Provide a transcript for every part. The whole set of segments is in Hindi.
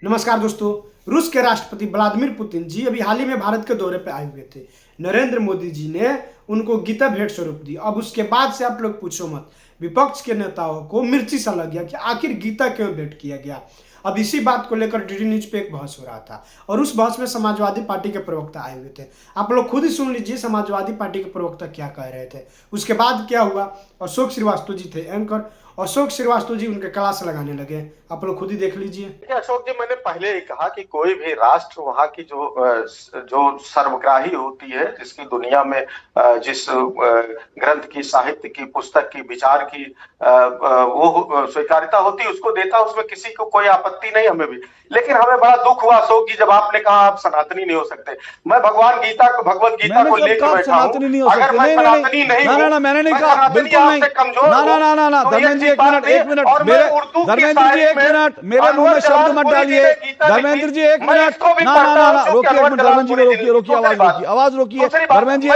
नमस्कार दोस्तों। रूस के राष्ट्रपति व्लादिमीर पुतिन जी अभी हाल ही में भारत के दौरे पर आए हुए थे। नरेंद्र मोदी जी ने उनको गीता भेंट स्वरूप दी। अब उसके बाद से आप लोग पूछो मत, विपक्ष के नेताओं को मिर्ची सा लग गया कि आखिर गीता क्यों भेंट किया गया। अब इसी बात को लेकर डीडी न्यूज पे एक बहस हो रहा था और उस बहस में समाजवादी पार्टी के प्रवक्ता आए हुए थे। आप लोग खुद ही सुन लीजिए समाजवादी पार्टी के प्रवक्ता क्या कह रहे थे। उसके बाद क्या हुआ, अशोक श्रीवास्तव जी थे एंकर, अशोक श्रीवास्तव जी उनके क्लास लगाने लगे। आप लोग खुद ही देख लीजिए। देखिए अशोक जी, मैंने पहले ही कहा कि कोई भी राष्ट्र वहाँ की जो सर्वग्राही होती है, जिसकी दुनिया में जिस ग्रंथ की, साहित्य की, पुस्तक की, विचार की वो स्वीकार्यता होती है, उसको देता। उसमें किसी को कोई आपत्ति नहीं, हमें भी। लेकिन हमें बड़ा दुख हुआ अशोक जी, जब आपने कहा आप सनातनी नहीं हो सकते। मैं भगवत गीता को लेकर बैठा हूँ। अगर मैं सनातनी नहीं हूँ, मैंने नहीं कहा, बिल्कुल नहीं। ना धर्मेंद्र जी एक मिनट मेरे मुंह में शब्द मत डालिए। धर्मेंद्र जी एक मिनट, ना रोकिए एक मिनट। धर्मेंद्र जी रोकिए, आवाज रोकिए। धर्मेंद्र जी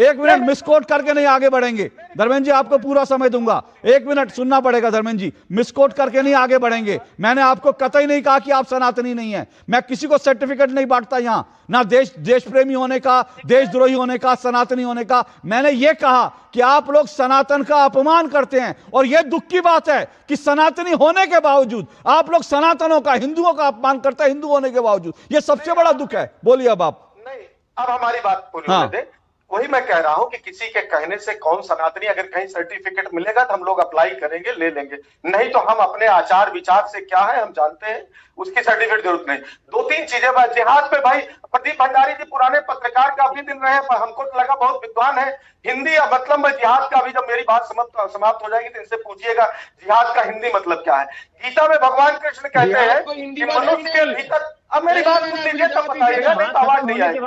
एक मिनट मिसकोट करके नहीं आगे बढ़ेंगे। धर्मेंद्र जी आपको पूरा समय दूंगा, एक मिनट सुनना पड़ेगा। धर्मेंद्र जी मिसकोट करके नहीं आगे बढ़ेंगे। मैंने आपको कतई नहीं कहा कि आप सनातनी नहीं है। मैं किसी को सर्टिफिकेट नहीं बांटता यहां, ना देश प्रेमी होने का, देशद्रोही होने का, सनातनी होने का। मैंने यह कहा कि आप लोग सनातन का अपमान करते हैं और यह दुख की बात है कि सनातनी होने के बावजूद आप लोग सनातनों का, हिंदुओं का अपमान करते हैं, हिंदू होने के बावजूद। यह सबसे बड़ा दुख है। बोलिए अब आप। नहीं, अब हमारी बात पूरी होने दे। वही मैं कह रहा हूं कि किसी के कहने से कौन सनातनी, अगर कहीं सर्टिफिकेट मिलेगा तो हम लोग अप्लाई करेंगे, ले लेंगे। नहीं तो हम अपने आचार विचार से क्या है हम जानते हैं, उसकी सर्टिफिकेट जरूरत नहीं। दो तीन चीजें बात जिहाद पे, भाई प्रदीप भंडारी जी पुराने पत्रकार काफी दिन रहे, पर हमको तो लगा बहुत विद्वान है। हिंदी मतलब मैं जिहाद का, अभी जब मेरी बात समाप्त हो जाएगी तो इनसे पूछिएगा जिहाद का हिंदी मतलब क्या है। गीता में भगवान कृष्ण कहते हैं कि मनुष्य के भीतर, अब मेरी बात सुन लीजिए तब बताइएगा, नहीं तो आवाज नहीं आएगी।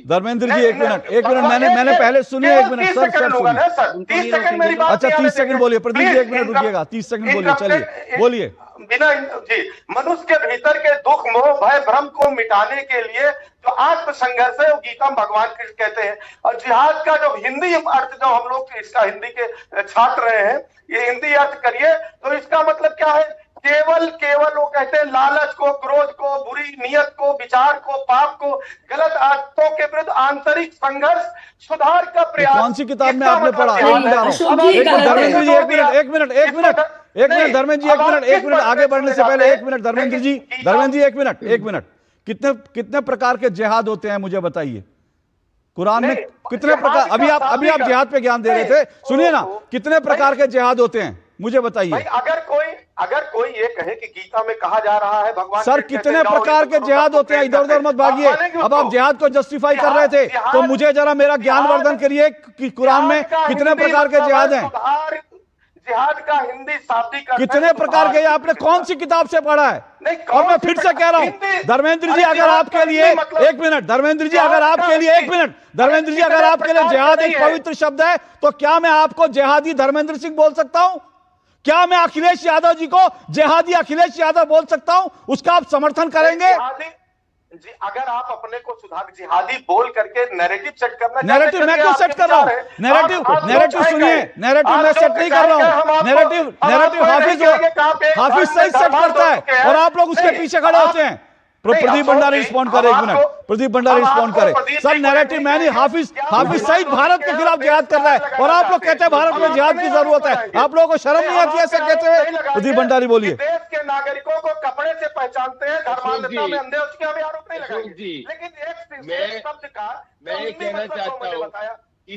धर्मेंद्र जी एक मिनट, मैंने पहले सुनिए। एक मिनट सर, 30 सेकंड मेरी बात। अच्छा 30 सेकंड बोलिए। प्रदीप जी एक मिनट रुकिएगा, 30 सेकंड बोलिए, चलिए बोलिए। बिना जी, मनुष्य के भीतर के दुख, मोह, भय, भ्रम को मिटाने के लिए जो आत्म संघर्ष है वो गीता में भगवान कृष्ण कहते हैं। और जिहाद का जो हिंदी अर्थ, जो हम लोग इसका हिंदी के छात्र रहे हैं, ये हिंदी अर्थ करिए तो इसका मतलब क्या है। केवल वो कहते हैं लालच को, क्रोध को, बुरी नियत को, विचार को, पाप को, गलत आदतों के विरुद्ध आंतरिक संघर्ष, सुधार का प्रयास। कौन सी किताब में आपने पढ़ा? धर्मेंद्र जी एक मिनट आगे बढ़ने से पहले एक मिनट। धर्मेंद्र जी एक मिनट। कितने प्रकार के जिहाद होते हैं मुझे बताइए। कुरान में कितने प्रकार, अभी आप जिहाद पे ज्ञान दे रहे थे, सुनिए ना, कितने प्रकार के जिहाद होते हैं मुझे बताइए। अगर कोई ये कहे कि गीता में कहा जा रहा है भगवान सर कितने प्रकार के जिहाद होते हैं, इधर उधर मत भागिए। अब आप जिहाद को जस्टिफाई कर रहे थे तो मुझे जरा मेरा ज्ञानवर्धन करिए कि कुरान में कितने प्रकार के जिहाद हैं। जिहाद का हिंदी शाब्दिक कितने प्रकार के, आपने कौन सी किताब से पढ़ा है? और मैं फिर से कह रहा हूं धर्मेंद्र जी, अगर आपके लिए एक मिनट, धर्मेंद्र जी अगर आपके लिए एक मिनट, धर्मेंद्र जी अगर आपके लिए जिहाद एक पवित्र शब्द है तो क्या मैं आपको जिहादी धर्मेंद्र सिंह बोल सकता हूं? क्या मैं अखिलेश यादव जी को जिहादी अखिलेश यादव बोल सकता हूं? उसका आप समर्थन करेंगे? जी, अगर आप अपने को सुधार, जिहादी बोल करके नैरेटिव सेट करना, नैरेटिव मैं क्यों सेट कर रहा हूं? नैरेटिव सुनिए, नैरेटिव मैं सेट नहीं कर रहा हूं। नैरेटिव हाफिज सही सेट करता है और आप लोग उसके पीछे खड़े होते हैं। प्रदीप भंडारी रिस्पॉन्ड करे, एक मिनट। प्रदीप भंडारी रिस्पॉन्ड करे। सर नैरेटिव मैं नहीं, हाफिज सईद भारत के खिलाफ जिहाद कर रहा है और आप लोग कहते हैं भारत में जिहाद की जरूरत है। आप लोगों को शर्म नहीं आती ऐसा कहते हुए? प्रदीप भंडारी बोलिए। देश के नागरिकों को कपड़े से पहचानते हैं, धर्मांधता में अंधे, उसके हमें आरोप नहीं लगाएंगे। लेकिन एक शब्द का मैं ये कहना चाहता हूँ कि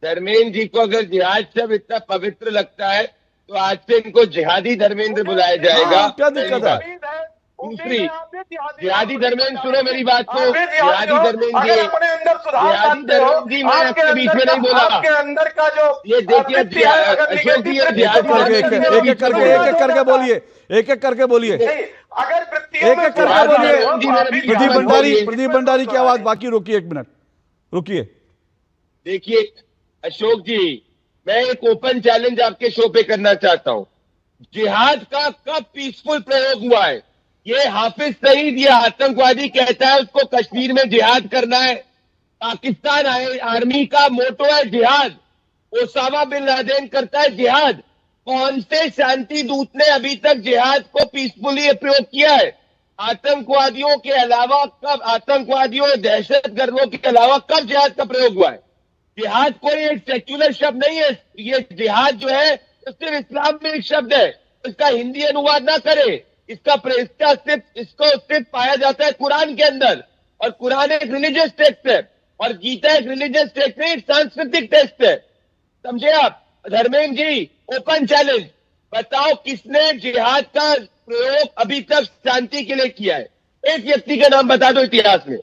धर्मेंद्र जी को अगर जिहाद शब्द इतना पवित्र लगता है तो आज से इनको जिहादी धर्मेंद्र बुलाया जाएगा। क्या दिक्कत है? दूसरी, जिहादी धर्मेंद्र, सुनो मेरी बात को। जिहादी धर्मेंद्र जी मैं आपके बीच में नहीं बोला। आपके अंदर का जो ये देखिए अशोक जी, एक एक करके बोलिए, एक एक करके बोलिए, अगर प्रदीप भंडारी की आवाज बाकी रोकिए, एक मिनट रुकिए। देखिए अशोक जी, मैं एक ओपन चैलेंज आपके शो पे करना चाहता हूं। जिहाद का कब पीसफुल प्रयोग हुआ है? ये हाफिज सईद, ये आतंकवादी कहता है उसको कश्मीर में जिहाद करना है। पाकिस्तान आर्मी का मोटो है जिहाद। ओसामा बिन लादेन करता है जिहाद। कौन से शांति दूत ने अभी तक जिहाद को पीसफुली प्रयोग किया है? आतंकवादियों के अलावा कब, आतंकवादियों दहशतगर्दों के अलावा कब जिहाद का प्रयोग हुआ है? जिहाद कोई एक सेक्युलर शब्द नहीं है। ये जिहाद जो है तो सिर्फ इस्लाम में एक शब्द है। इसका हिंदी अनुवाद ना करे। इसको सिर्फ पाया जाता है कुरान के अंदर, और कुरान एक रिलीजियस टेक्स्ट है और गीता एक रिलीजियस टेक्स्ट नहीं, एक सांस्कृतिक टेक्स्ट है। समझे आप? धर्मेंद्र जी, ओपन चैलेंज, बताओ किसने जिहाद का प्रयोग अभी तक शांति के लिए किया है? एक व्यक्ति का नाम बता दो इतिहास में।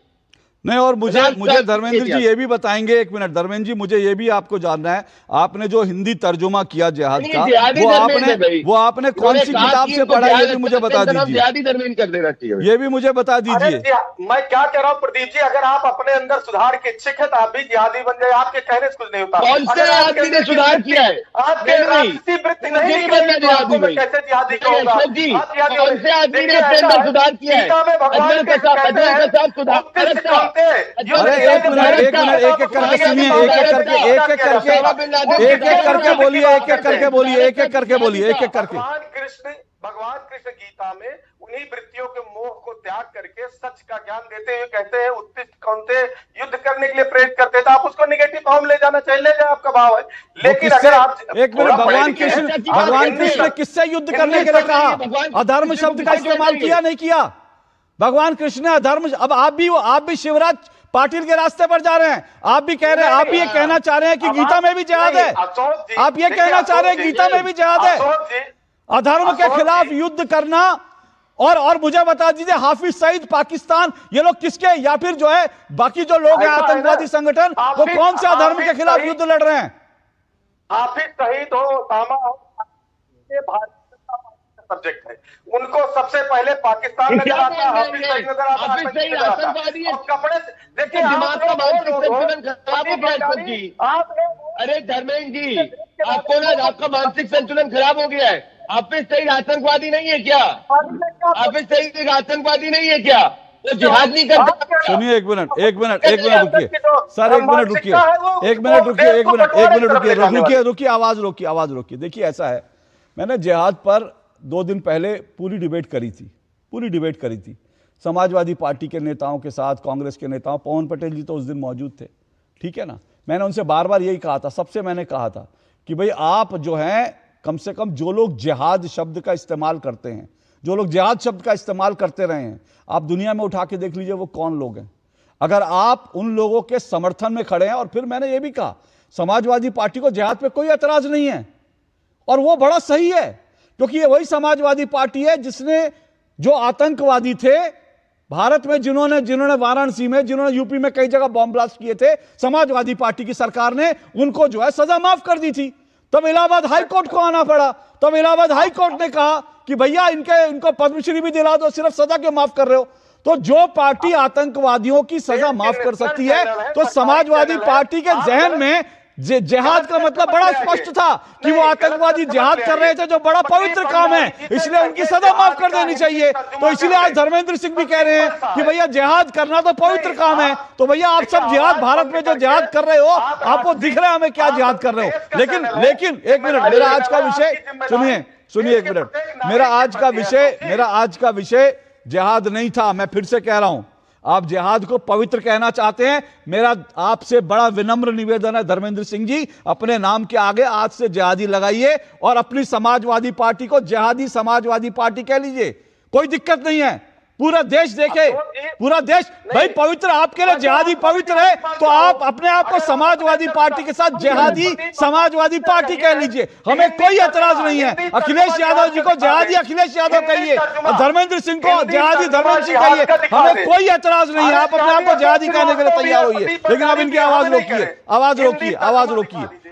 नहीं, और मुझे धर्मेंद्र जी ये भी बताएंगे, एक मिनट धर्मेंद्र जी, मुझे ये भी आपको जानना है, आपने जो हिंदी तर्जुमा किया जिहाद का, वो आपने कौन सी किताब से पढ़ा, ये भी मुझे बता दीजिए। धर्मेंद्र कर देना चाहिए, ये भी मुझे बता दीजिए। मैं क्या कह रहा हूँ प्रदीप जी, अगर आप अपने अंदर सुधार के इच्छुक है तो आप भी जिहादी बन जाए। आपके कहने से कुछ नहीं होता। कौन से आदमी ने सुधार किया है? आपके राजसी वृत्ति नहीं निकलेगी तो आपको मैं कैसे जिहादी कहूंगा? कौन से आदमी ने अपने अंदर सुधार किया है? भगवान के अरे एक मिनट एक एक करके सुनिए, एक एक करके बोलिए, एक एक करके बोलिए। भगवान कृष्ण गीता में उन्हीं वृत्तियों के मोह को त्याग करके सच का ज्ञान देते हुए कहते हैं उत्तिष्ठ कौन्तेय, युद्ध करने के लिए प्रेरित करते हैं। तो आप उसको निगेटिव फॉर्म ले जाना चाहिए, ले जाए, आपका भाव है। लेकिन अगर आप एक मिनट, भगवान कृष्ण ने किससे युद्ध करने के लिए कहा? अधर्म शब्द का इस्तेमाल किया नहीं किया? भगवान कृष्ण ने अधर्म, अब आप भी शिवराज पाटिल के रास्ते पर जा रहे हैं। आप भी कह रहे हैं, आप भी ये कहना चाह रहे हैं कि गीता में भी जिहाद है। आप ये कहना चाह रहे हैं गीता में भी जिहाद है, अधर्म के खिलाफ युद्ध करना। और मुझे बता दीजिए, हाफिज सईद, पाकिस्तान, ये लोग किसके, या फिर जो है बाकी जो लोग हैं आतंकवादी संगठन, वो कौन से अधर्म के खिलाफ युद्ध लड़ रहे हैं? हाफिज सईद हो, ओसामा हो, भारत सब्जेक्ट है, उनको सबसे पहले पाकिस्तान नजर आता है, हाफिज सईद नजर आता है, आतंकवादी है। कपड़े देखिए, अरे धर्मेंद्र जी, आपको ना आपका मानसिक संतुलन खराब हो गया है। हाफिज सईद आतंकवादी नहीं है क्या? हाफिज सईद आतंकवादी नहीं है क्या? वो जिहाद नहीं करता। सुनिए, एक मिनट रुकिए सर, एक मिनट रुकिए, आवाज रोकिए। देखिए ऐसा है, मैंने जिहाद पर 2 दिन पहले पूरी डिबेट करी थी समाजवादी पार्टी के नेताओं के साथ, कांग्रेस के नेताओं, पवन पटेल जी तो उस दिन मौजूद थे, ठीक है ना। मैंने उनसे बार बार यही कहा था, सबसे मैंने कहा था कि भाई आप जो हैं, कम से कम जो लोग जिहाद शब्द का इस्तेमाल करते हैं, जो लोग जिहाद शब्द का इस्तेमाल करते रहे हैं, आप दुनिया में उठा के देख लीजिए वो कौन लोग हैं। अगर आप उन लोगों के समर्थन में खड़े हैं, और फिर मैंने ये भी कहा समाजवादी पार्टी को जिहाद पे कोई एतराज नहीं है, और वो बड़ा सही है, क्योंकि ये वही समाजवादी पार्टी है जिसने, जो आतंकवादी थे भारत में, जिन्होंने वाराणसी में, जिन्होंने यूपी में कई जगह बॉम्ब ब्लास्ट किए थे, समाजवादी पार्टी की सरकार ने उनको जो है सजा माफ कर दी थी। तब इलाहाबाद हाई कोर्ट को आना पड़ा, तब इलाहाबाद हाई कोर्ट ने कहा कि भैया इनको पद्मश्री भी दिला दो, सिर्फ सजा क्यों माफ कर रहे हो? तो जो पार्टी आतंकवादियों की सजा माफ कर सकती है, तो समाजवादी पार्टी के जहन में जिहाद का मतलब बड़ा स्पष्ट था कि वो आतंकवादी जिहाद कर रहे थे, जो बड़ा पवित्र काम है, इसलिए उनकी सजा माफ कर देनी चाहिए। तो इसलिए आज धर्मेंद्र सिंह भी कह रहे हैं कि भैया जिहाद करना तो पवित्र काम है, तो भैया आप सब जिहाद, भारत में जो जिहाद कर रहे हो, आपको दिख रहा है हमें क्या जिहाद कर रहे हो। लेकिन एक मिनट, मेरा आज का विषय सुनिए, एक मिनट, मेरा आज का विषय जिहाद नहीं था। मैं फिर से कह रहा हूं, आप जिहाद को पवित्र कहना चाहते हैं, मेरा आपसे बड़ा विनम्र निवेदन है धर्मेंद्र सिंह जी, अपने नाम के आगे आज से जिहादी लगाइए और अपनी समाजवादी पार्टी को जिहादी समाजवादी पार्टी कह लीजिए, कोई दिक्कत नहीं है। पूरा देश देखे, पूरा देश भाई पवित्र, आपके लिए जिहादी पवित्र है, तो आप अपने आप को समाजवादी पार्टी के साथ जिहादी समाजवादी पार्टी कह लीजिए, हमें कोई एतराज नहीं है। अखिलेश यादव जी को जिहादी अखिलेश यादव कहिए, और धर्मेंद्र सिंह को जिहादी धर्मेंद्र सिंह कहिए, हमें कोई एतराज नहीं है। आप अपने आप को जिहादी कहने के लिए तैयार होइए, लेकिन अब इनकी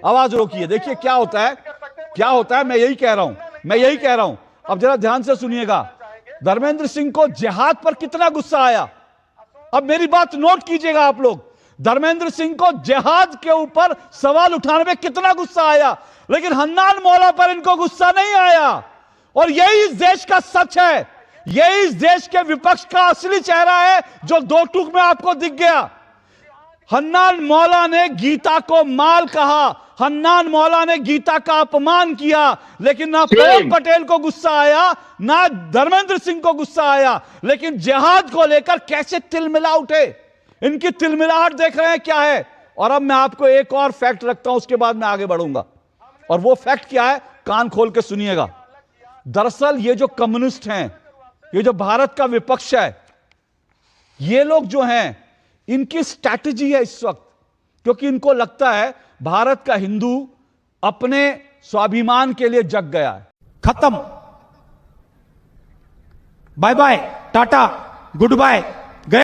आवाज रोकिए। देखिए क्या होता है, मैं यही कह रहा हूं। अब जरा ध्यान से सुनिएगा, धर्मेंद्र सिंह को जिहाद पर कितना गुस्सा आया, अब मेरी बात नोट कीजिएगा आप लोग। धर्मेंद्र सिंह को जिहाद के ऊपर सवाल उठाने में कितना गुस्सा आया, लेकिन हन्नान मौला पर इनको गुस्सा नहीं आया। और यही इस देश का सच है, यही इस देश के विपक्ष का असली चेहरा है, जो 2 टूक में आपको दिख गया। हन्नान मौला ने गीता को माल कहा, हन्नान मौला ने गीता का अपमान किया, लेकिन ना प्रफुल्ल पटेल को गुस्सा आया, ना धर्मेंद्र सिंह को गुस्सा आया, लेकिन जिहाद को लेकर कैसे तिलमिला उठे। इनकी तिलमिलाहट देख रहे हैं क्या है। और अब मैं आपको एक और फैक्ट रखता हूं, उसके बाद मैं आगे बढ़ूंगा। और वो फैक्ट क्या है, कान खोल के सुनिएगा। दरअसल ये जो कम्युनिस्ट हैं, ये जो भारत का विपक्ष है, ये लोग जो हैं, इनकी स्ट्रैटेजी है इस वक्त, क्योंकि इनको लगता है भारत का हिंदू अपने स्वाभिमान के लिए जग गया है। खत्म, bye bye, tata, good bye.